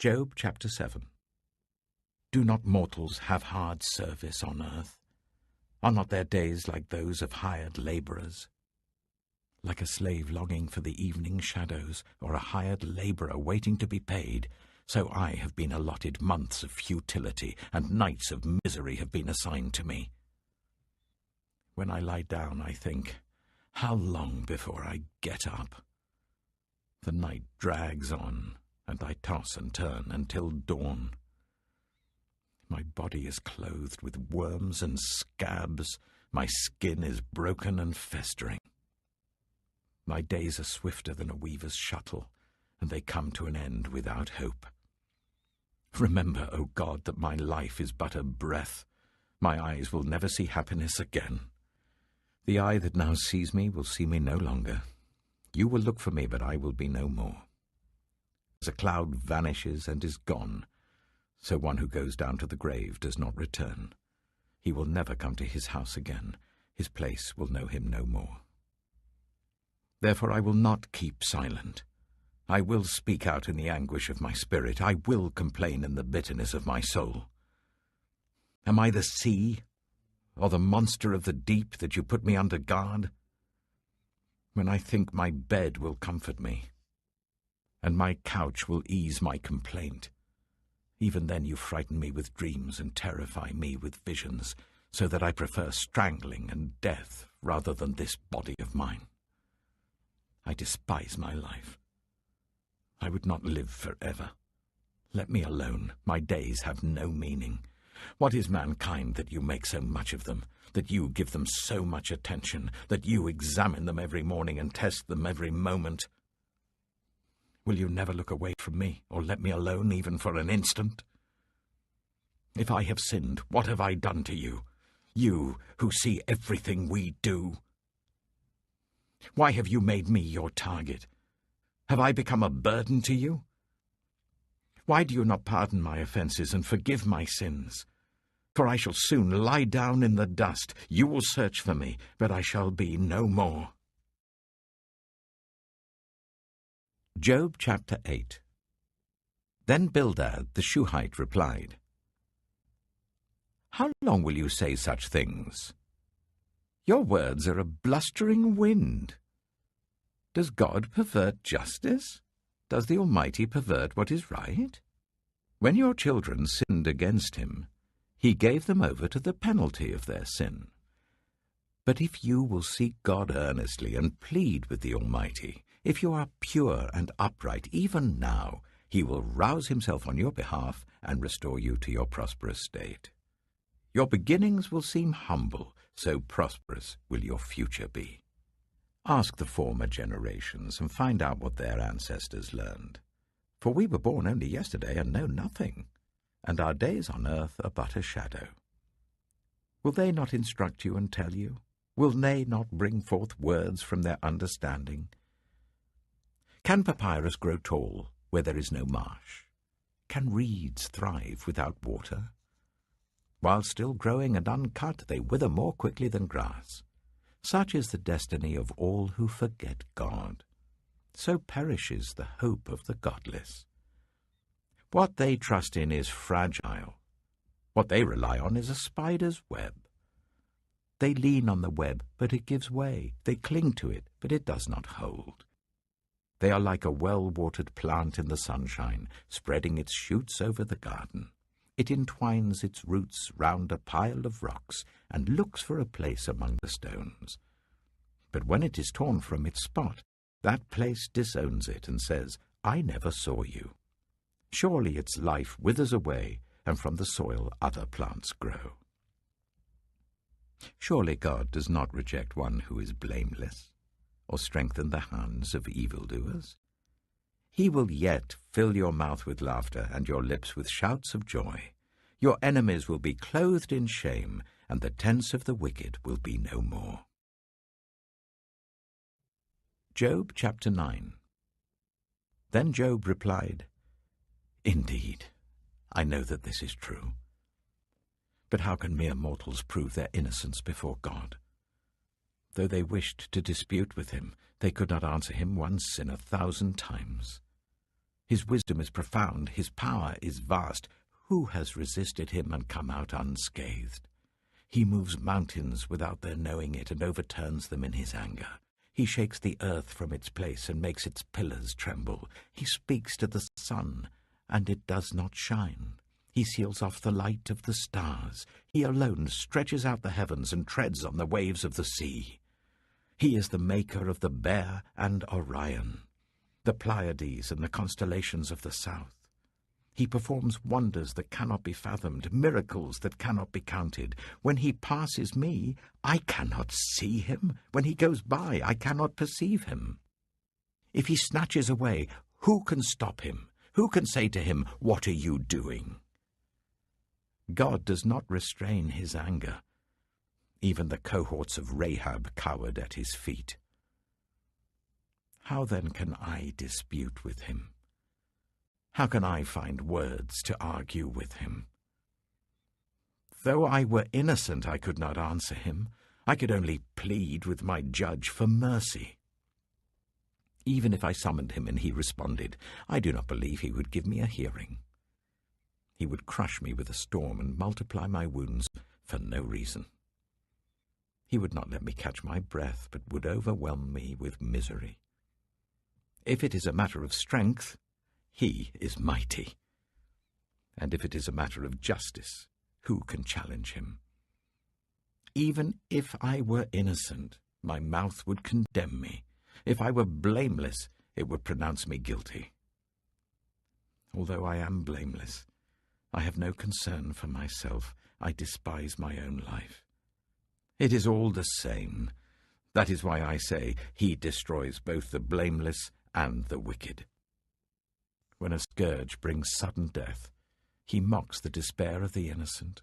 Job chapter 7. Do not mortals have hard service on earth? Are not their days like those of hired labourers? Like a slave longing for the evening shadows, or a hired labourer waiting to be paid, so I have been allotted months of futility, and nights of misery have been assigned to me. When I lie down, I think, how long before I get up? The night drags on, and I toss and turn until dawn. My body is clothed with worms and scabs. My skin is broken and festering. My days are swifter than a weaver's shuttle, and they come to an end without hope. Remember, O God, that my life is but a breath. My eyes will never see happiness again. The eye that now sees me will see me no longer. You will look for me, but I will be no more. As a cloud vanishes and is gone, so one who goes down to the grave does not return. He will never come to his house again. His place will know him no more. Therefore I will not keep silent. I will speak out in the anguish of my spirit. I will complain in the bitterness of my soul. Am I the sea, or the monster of the deep, that you put me under guard? When I think my bed will comfort me, and my couch will ease my complaint, even then you frighten me with dreams and terrify me with visions, so that I prefer strangling and death rather than this body of mine. I despise my life. I would not live forever. Let me alone. My days have no meaning. What is mankind that you make so much of them, that you give them so much attention, that you examine them every morning and test them every moment? Will you never look away from me, or let me alone even for an instant? If I have sinned, what have I done to you? You who see everything we do. Why have you made me your target? Have I become a burden to you? Why do you not pardon my offences and forgive my sins? For I shall soon lie down in the dust. You will search for me, but I shall be no more. Job chapter 8. Then Bildad the Shuhite replied, How long will you say such things? Your words are a blustering wind. Does God pervert justice? Does the Almighty pervert what is right? When your children sinned against him, he gave them over to the penalty of their sin. But if you will seek God earnestly and plead with the Almighty, if you are pure and upright, even now, he will rouse himself on your behalf and restore you to your prosperous state. Your beginnings will seem humble, so prosperous will your future be. Ask the former generations and find out what their ancestors learned. For we were born only yesterday and know nothing, and our days on earth are but a shadow. Will they not instruct you and tell you? Will they not bring forth words from their understanding? Can papyrus grow tall where there is no marsh? Can reeds thrive without water? While still growing and uncut, they wither more quickly than grass. Such is the destiny of all who forget God. So perishes the hope of the godless. What they trust in is fragile. What they rely on is a spider's web. They lean on the web, but it gives way. They cling to it, but it does not hold. They are like a well-watered plant in the sunshine, spreading its shoots over the garden. It entwines its roots round a pile of rocks and looks for a place among the stones. But when it is torn from its spot, that place disowns it and says, I never saw you. Surely its life withers away, and from the soil other plants grow. Surely God does not reject one who is blameless, or strengthen the hands of evildoers. He will yet fill your mouth with laughter and your lips with shouts of joy. Your enemies will be clothed in shame, and the tents of the wicked will be no more. Job chapter 9. Then Job replied, Indeed, I know that this is true. But how can mere mortals prove their innocence before God? Though they wished to dispute with him, they could not answer him one sin 1,000 times. His wisdom is profound, his power is vast. Who has resisted him and come out unscathed? He moves mountains without their knowing it and overturns them in his anger. He shakes the earth from its place and makes its pillars tremble. He speaks to the sun, and it does not shine. He seals off the light of the stars. He alone stretches out the heavens and treads on the waves of the sea. He is the maker of the Bear and Orion, the Pleiades and the constellations of the south. He performs wonders that cannot be fathomed, miracles that cannot be counted. When he passes me, I cannot see him. When he goes by, I cannot perceive him. If he snatches away, who can stop him? Who can say to him, "What are you doing?" God does not restrain his anger. Even the cohorts of Rahab cowered at his feet. How then can I dispute with him? How can I find words to argue with him? Though I were innocent, I could not answer him. I could only plead with my judge for mercy. Even if I summoned him and he responded, I do not believe he would give me a hearing. He would crush me with a storm and multiply my wounds for no reason. He would not let me catch my breath, but would overwhelm me with misery. If it is a matter of strength, he is mighty. And if it is a matter of justice, who can challenge him? Even if I were innocent, my mouth would condemn me. If I were blameless, it would pronounce me guilty. Although I am blameless, I have no concern for myself. I despise my own life. It is all the same. That is why I say, he destroys both the blameless and the wicked. When a scourge brings sudden death, he mocks the despair of the innocent.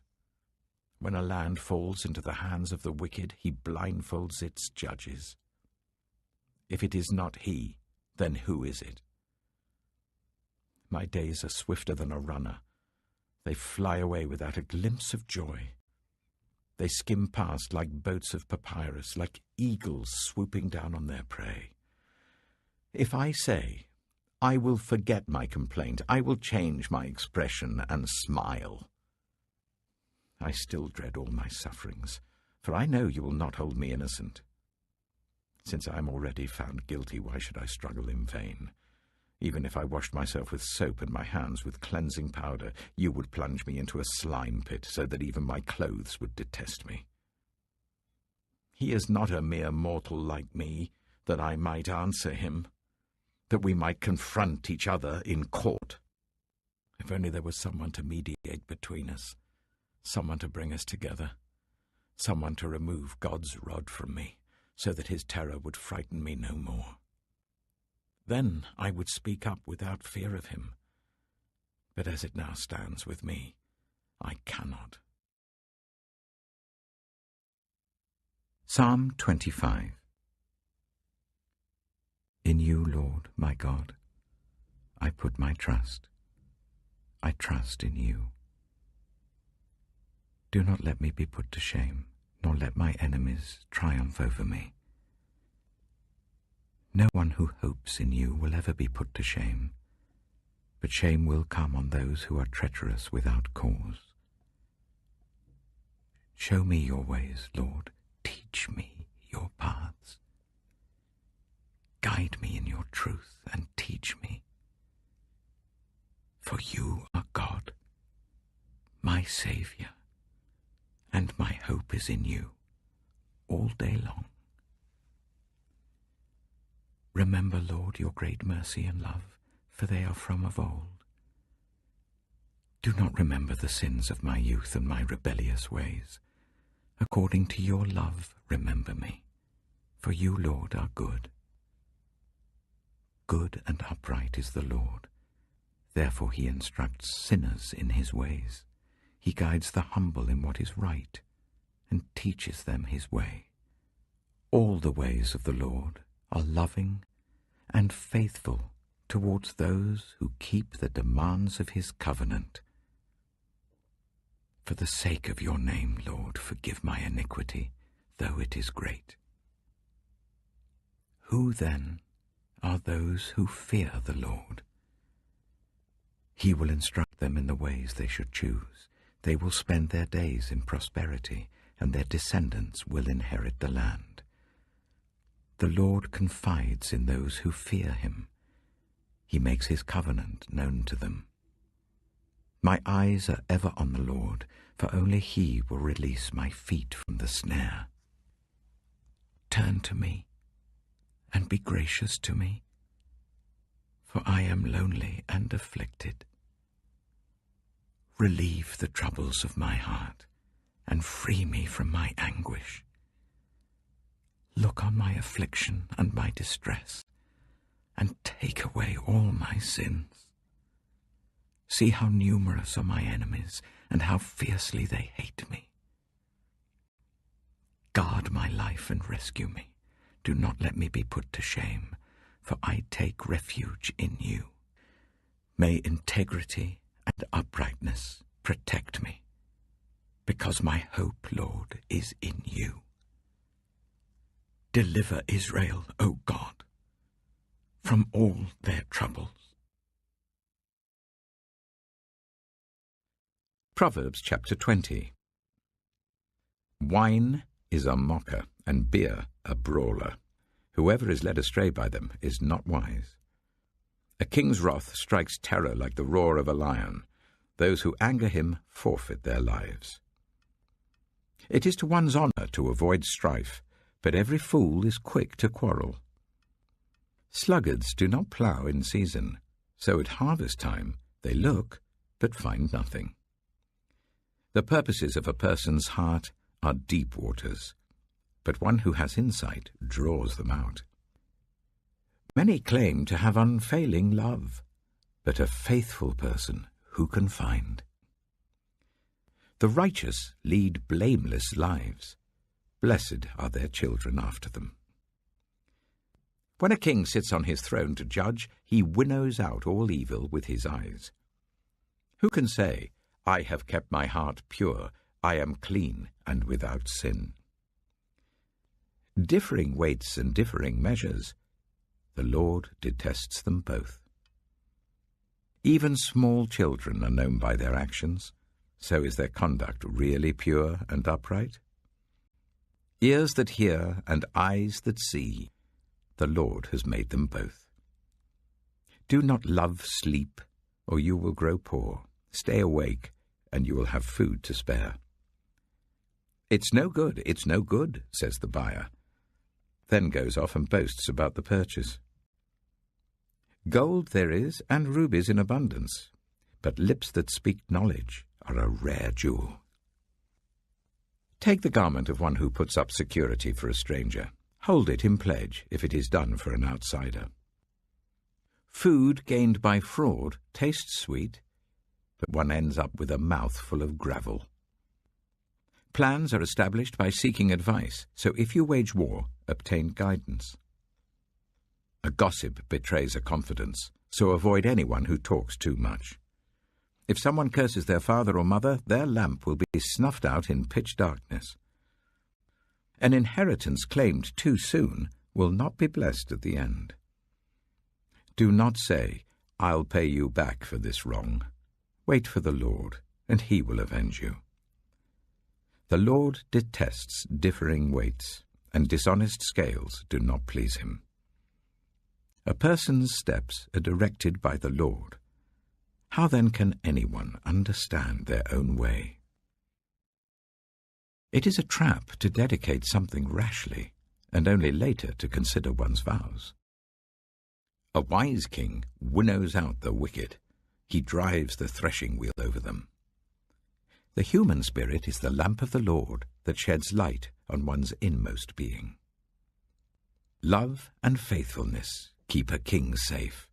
When a land falls into the hands of the wicked, he blindfolds its judges. If it is not he, then who is it? My days are swifter than a runner. They fly away without a glimpse of joy. They skim past like boats of papyrus, like eagles swooping down on their prey. If I say, I will forget my complaint, I will change my expression and smile, I still dread all my sufferings, for I know you will not hold me innocent. Since I am already found guilty, why should I struggle in vain? Even if I washed myself with soap and my hands with cleansing powder, you would plunge me into a slime pit so that even my clothes would detest me. He is not a mere mortal like me, that I might answer him, that we might confront each other in court. If only there was someone to mediate between us, someone to bring us together, someone to remove God's rod from me, so that his terror would frighten me no more. Then I would speak up without fear of him. But as it now stands with me, I cannot. Psalm 25. In you, Lord, my God, I put my trust. I trust in you. Do not let me be put to shame, nor let my enemies triumph over me. No one who hopes in you will ever be put to shame, but shame will come on those who are treacherous without cause. Show me your ways, Lord. Teach me your paths. Guide me in your truth and teach me. For you are God, my Saviour, and my hope is in you all day long. Remember, Lord, your great mercy and love, for they are from of old. Do not remember the sins of my youth and my rebellious ways. According to your love, remember me, for you, Lord, are good. Good and upright is the Lord. Therefore he instructs sinners in his ways. He guides the humble in what is right, and teaches them his way. All the ways of the Lord are loving and faithful towards those who keep the demands of his covenant. For the sake of your name, Lord, forgive my iniquity, though it is great. Who then are those who fear the Lord? He will instruct them in the ways they should choose. They will spend their days in prosperity, and their descendants will inherit the land. The Lord confides in those who fear him. He makes his covenant known to them. My eyes are ever on the Lord, for only he will release my feet from the snare. Turn to me, and be gracious to me, for I am lonely and afflicted. Relieve the troubles of my heart, and free me from my anguish. Look on my affliction and my distress, and take away all my sins. See how numerous are my enemies, and how fiercely they hate me. Guard my life and rescue me. Do not let me be put to shame, for I take refuge in you. May integrity and uprightness protect me, because my hope, Lord, is in you. Deliver Israel, O God, from all their troubles. Proverbs Chapter 20. Wine is a mocker, and beer a brawler. Whoever is led astray by them is not wise. A king's wrath strikes terror like the roar of a lion. Those who anger him forfeit their lives. It is to one's honor to avoid strife, but every fool is quick to quarrel. Sluggards do not plough in season, so at harvest time they look but find nothing. The purposes of a person's heart are deep waters, but one who has insight draws them out. Many claim to have unfailing love, but a faithful person who can find? The righteous lead blameless lives. Blessed are their children after them. When a king sits on his throne to judge, he winnows out all evil with his eyes. Who can say, I have kept my heart pure, I am clean and without sin? Differing weights and differing measures, the Lord detests them both. Even small children are known by their actions, so is their conduct really pure and upright? Ears that hear and eyes that see, the Lord has made them both. Do not love sleep, or you will grow poor. Stay awake, and you will have food to spare. It's no good, says the buyer, then goes off and boasts about the purchase. Gold there is, and rubies in abundance, but lips that speak knowledge are a rare jewel. Take the garment of one who puts up security for a stranger. Hold it in pledge if it is done for an outsider. Food gained by fraud tastes sweet, but one ends up with a mouth full of gravel. Plans are established by seeking advice, so if you wage war, obtain guidance. A gossip betrays a confidence, so avoid anyone who talks too much. If someone curses their father or mother, their lamp will be snuffed out in pitch darkness. An inheritance claimed too soon will not be blessed at the end. Do not say, I'll pay you back for this wrong. Wait for the Lord, and he will avenge you. The Lord detests differing weights, and dishonest scales do not please him. A person's steps are directed by the Lord. How then can anyone understand their own way? It is a trap to dedicate something rashly, and only later to consider one's vows. A wise king winnows out the wicked. He drives the threshing wheel over them. The human spirit is the lamp of the Lord that sheds light on one's inmost being. Love and faithfulness keep a king safe.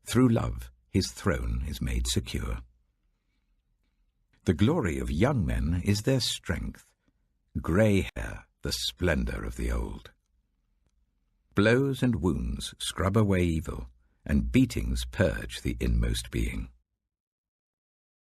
Through love, his throne is made secure. The glory of young men is their strength, grey hair the splendor of the old. Blows and wounds scrub away evil, and beatings purge the inmost being.